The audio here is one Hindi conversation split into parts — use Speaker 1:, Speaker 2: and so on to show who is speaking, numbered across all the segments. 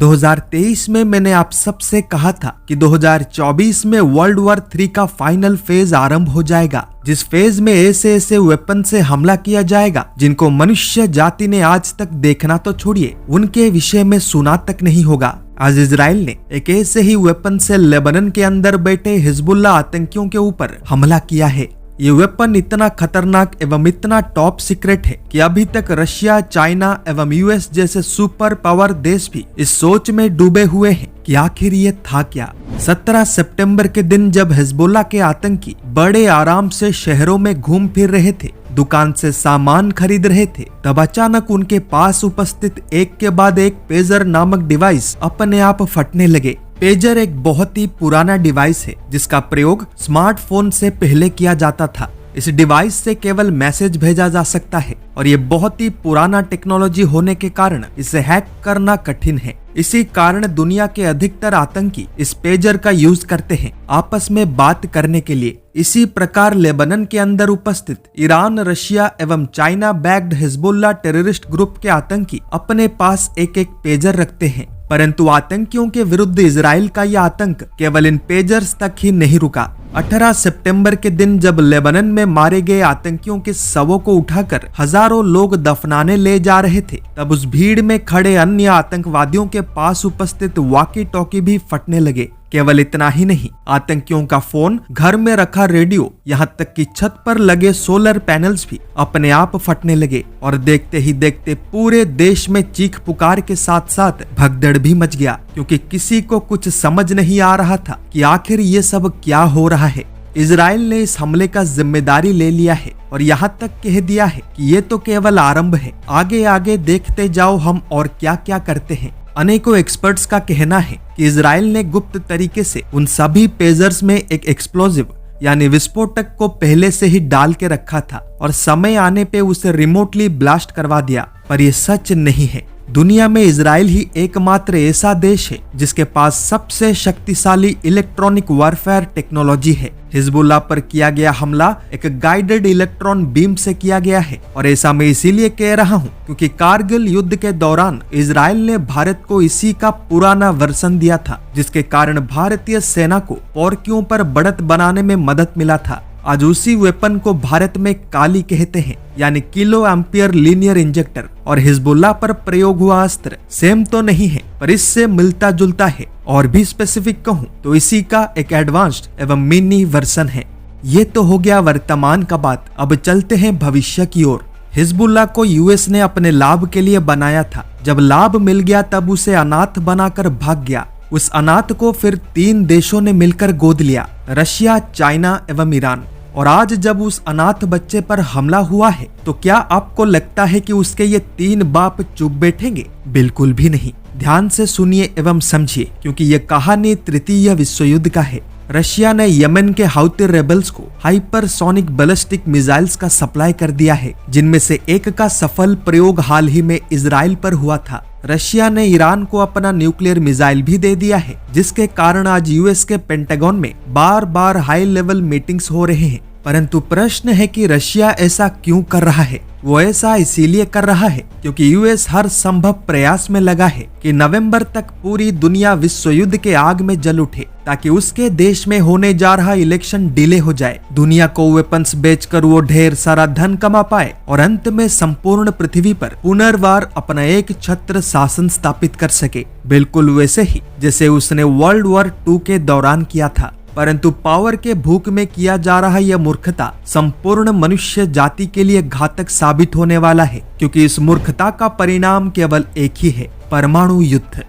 Speaker 1: 2023 में मैंने आप सबसे कहा था कि 2024 में वर्ल्ड वॉर 3 का फाइनल फेज आरंभ हो जाएगा, जिस फेज में ऐसे ऐसे वेपन से हमला किया जाएगा जिनको मनुष्य जाति ने आज तक देखना तो छोड़िए, उनके विषय में सुना तक नहीं होगा। आज इजराइल ने एक ऐसे ही वेपन से लेबनान के अंदर बैठे हिजबुल्लाह आतंकियों के ऊपर हमला किया है। ये वेपन इतना खतरनाक एवं इतना टॉप सीक्रेट है कि अभी तक रशिया, चाइना एवं यूएस जैसे सुपर पावर देश भी इस सोच में डूबे हुए हैं कि आखिर ये था क्या। 17 सितंबर के दिन जब हिजबुल्लाह के आतंकी बड़े आराम से शहरों में घूम फिर रहे थे, दुकान से सामान खरीद रहे थे, तब अचानक उनके पास उपस्थित एक के बाद एक पेजर नामक डिवाइस अपने आप फटने लगे। पेजर एक बहुत ही पुराना डिवाइस है जिसका प्रयोग स्मार्टफोन से पहले किया जाता था। इस डिवाइस से केवल मैसेज भेजा जा सकता है और ये बहुत ही पुराना टेक्नोलॉजी होने के कारण इसे हैक करना कठिन है। इसी कारण दुनिया के अधिकतर आतंकी इस पेजर का यूज करते हैं आपस में बात करने के लिए। इसी प्रकार लेबनान के अंदर उपस्थित ईरान, रशिया एवं China backed Hezbollah terrorist group के आतंकी अपने पास एक एक पेजर रखते हैं। परंतु आतंकियों के विरुद्ध इजराइल का यह आतंक केवल इन पेजर्स तक ही नहीं रुका। 18 सितंबर के दिन जब लेबनान में मारे गए आतंकियों के शवों को उठाकर हजारों लोग दफनाने ले जा रहे थे, तब उस भीड़ में खड़े अन्य आतंकवादियों के पास उपस्थित वॉकी टॉकी भी फटने लगे। केवल इतना ही नहीं, आतंकियों का फोन, घर में रखा रेडियो, यहाँ तक कि छत पर लगे सोलर पैनल्स भी अपने आप फटने लगे और देखते ही देखते पूरे देश में चीख पुकार के साथ साथ भगदड़ भी मच गया, क्योंकि किसी को कुछ समझ नहीं आ रहा था कि आखिर ये सब क्या हो रहा है। इजराइल ने इस हमले का जिम्मेदारी ले लिया है और यहाँ तक कह दिया है कि ये तो केवल आरंभ है, आगे आगे देखते जाओ हम और क्या क्या करते हैं। अनेकों एक्सपर्ट्स का कहना है कि इजराइल ने गुप्त तरीके से उन सभी पेजर्स में एक एक्सप्लोजिव यानी विस्फोटक को पहले से ही डाल के रखा था और समय आने पे उसे रिमोटली ब्लास्ट करवा दिया, पर यह सच नहीं है। दुनिया में इजराइल ही एकमात्र ऐसा देश है जिसके पास सबसे शक्तिशाली इलेक्ट्रॉनिक वॉरफेयर टेक्नोलॉजी है। हिजबुल्लाह पर किया गया हमला एक गाइडेड इलेक्ट्रॉन बीम से किया गया है और ऐसा मैं इसीलिए कह रहा हूँ क्योंकि कारगिल युद्ध के दौरान इजराइल ने भारत को इसी का पुराना वर्जन दिया था, जिसके कारण भारतीय सेना को पोर्कियों पर बढ़त बनाने में मदद मिला था। आज उसी वेपन को भारत में काली कहते हैं, यानी किलो एम्पियर लीनियर इंजेक्टर, और हिजबुल्लाह पर प्रयोग हुआ अस्त्र सेम तो नहीं है पर इससे मिलता जुलता है, और भी स्पेसिफिक कहूँ तो इसी का एक एडवांस्ड एवं मिनी वर्जन है। ये तो हो गया वर्तमान का बात, अब चलते हैं भविष्य की ओर। हिजबुल्लाह को यूएस ने अपने लाभ के लिए बनाया था, जब लाभ मिल गया तब उसे अनाथ बनाकर भाग गया। उस अनाथ को फिर 3 देशों ने मिलकर गोद लिया, रशिया, चाइना एवं ईरान। और आज जब उस अनाथ बच्चे पर हमला हुआ है तो क्या आपको लगता है कि उसके ये 3 बाप चुप बैठेंगे? बिल्कुल भी नहीं। ध्यान से सुनिए एवं समझिए, क्योंकि ये कहानी तृतीय विश्व युद्ध का है। रशिया ने यमन के हाउती रेबल्स को हाइपरसोनिक बैलिस्टिक मिसाइल्स का सप्लाई कर दिया है, जिनमें से एक का सफल प्रयोग हाल ही में इजराइल पर हुआ था। रशिया ने ईरान को अपना न्यूक्लियर मिसाइल भी दे दिया है, जिसके कारण आज यूएस के पेंटागन में बार बार हाई लेवल मीटिंग्स हो रहे हैं। परंतु प्रश्न है कि रशिया ऐसा क्यों कर रहा है? वो ऐसा इसीलिए कर रहा है क्योंकि यूएस हर संभव प्रयास में लगा है कि नवंबर तक पूरी दुनिया विश्व युद्ध के आग में जल उठे, ताकि उसके देश में होने जा रहा इलेक्शन डिले हो जाए, दुनिया को वेपन्स बेचकर वो ढेर सारा धन कमा पाए और अंत में संपूर्ण पृथ्वी पर पुनर्वार अपना एक छत्र शासन स्थापित कर सके, बिल्कुल वैसे ही जैसे उसने वर्ल्ड वॉर 2 के दौरान किया था। परंतु पावर के भूख में किया जा रहा यह मूर्खता संपूर्ण मनुष्य जाति के लिए घातक साबित होने वाला है, क्योंकि इस मूर्खता का परिणाम केवल एक ही है, परमाणु युद्ध।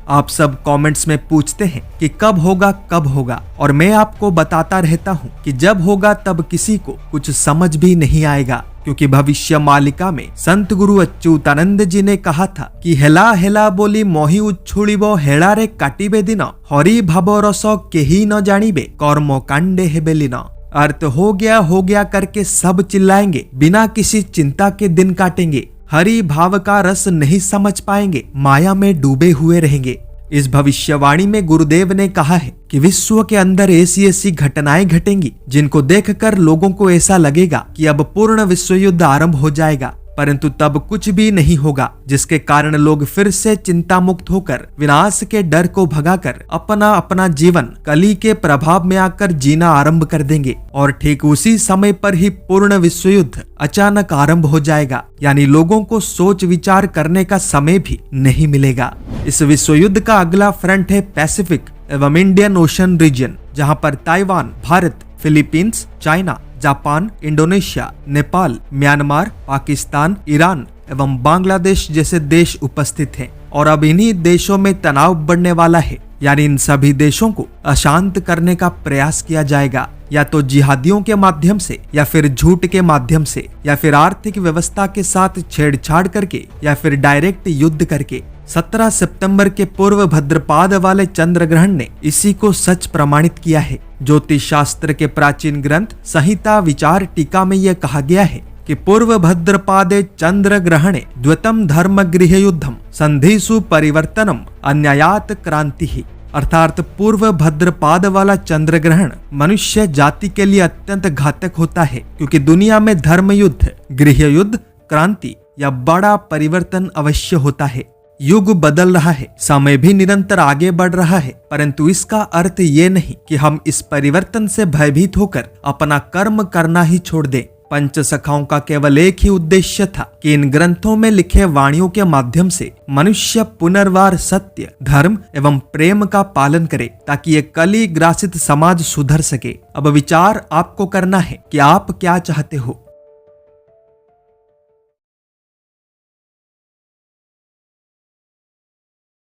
Speaker 1: आप सब कमेंट्स में पूछते हैं कि कब होगा, और मैं आपको बताता रहता हूँ कि जब होगा तब किसी को कुछ समझ भी नहीं आएगा, क्योंकि भविष्य मालिका में संत गुरु अच्युतानंद जी ने कहा था कि हेला हेला बोली मोहि उच्छुड़िबो हेड़ारे काटिबे दिन हरि भाव रस केही न जानिबे कर्म कांडे हेबे लीन। अर्थ हो गया करके सब चिल्लाएंगे, बिना किसी चिंता के दिन काटेंगे, हरि भाव का रस नहीं समझ पाएंगे, माया में डूबे हुए रहेंगे। इस भविष्यवाणी में गुरुदेव ने कहा है कि विश्व के अंदर ऐसी ऐसी घटनाएं घटेंगी जिनको देखकर लोगों को ऐसा लगेगा कि अब पूर्ण विश्व युद्ध आरंभ हो जाएगा, परंतु तब कुछ भी नहीं होगा, जिसके कारण लोग फिर से चिंता मुक्त होकर विनाश के डर को भगाकर अपना अपना जीवन कली के प्रभाव में आकर जीना आरंभ कर देंगे। और ठीक उसी समय पर ही पूर्ण विश्व युद्ध अचानक आरंभ हो जाएगा, यानी लोगों को सोच विचार करने का समय भी नहीं मिलेगा। इस विश्व युद्ध का अगला फ्रंट है पैसिफिक एवं इंडियन ओशन रीजन, जहां पर Taiwan, Bharat, Philippines, China, Japan, Indonesia, Nepal, Myanmar, Pakistan, Iran एवं बांग्लादेश जैसे देश उपस्थित हैं। और अब इन्हीं देशों में तनाव बढ़ने वाला है, यानी इन सभी देशों को अशांत करने का प्रयास किया जाएगा, या तो जिहादियों के माध्यम से, या फिर झूठ के माध्यम से, या फिर आर्थिक व्यवस्था के साथ छेड़छाड़ करके, या फिर डायरेक्ट युद्ध करके। 17 सितंबर के पूर्व भद्रपाद वाले चंद्र ग्रहण ने इसी को सच प्रमाणित किया है। ज्योतिष शास्त्र के प्राचीन ग्रंथ संहिता विचार टीका में यह कहा गया है कि पूर्व भद्रपादे चंद्र ग्रहणे द्वैतम धर्म गृह युद्धम संधिसु परिवर्तनम अन्यायात क्रांति ही, अर्थात पूर्व भद्रपाद वाला चंद्र ग्रहण मनुष्य जाति के लिए अत्यंत घातक होता है, क्योंकि दुनिया में धर्म युद्ध, गृह युद्ध, क्रांति या बड़ा परिवर्तन अवश्य होता है। युग बदल रहा है, समय भी निरंतर आगे बढ़ रहा है, परंतु इसका अर्थ ये नहीं कि हम इस परिवर्तन से भयभीत होकर अपना कर्म करना ही छोड़ दें। पंचसखाओं का केवल एक ही उद्देश्य था कि इन ग्रंथों में लिखे वाणियों के माध्यम से मनुष्य पुनर्वार सत्य, धर्म एवं प्रेम का पालन करे, ताकि ये कली ग्रासित समाज सुधर सके। अब विचार आपको करना है कि आप क्या चाहते हो।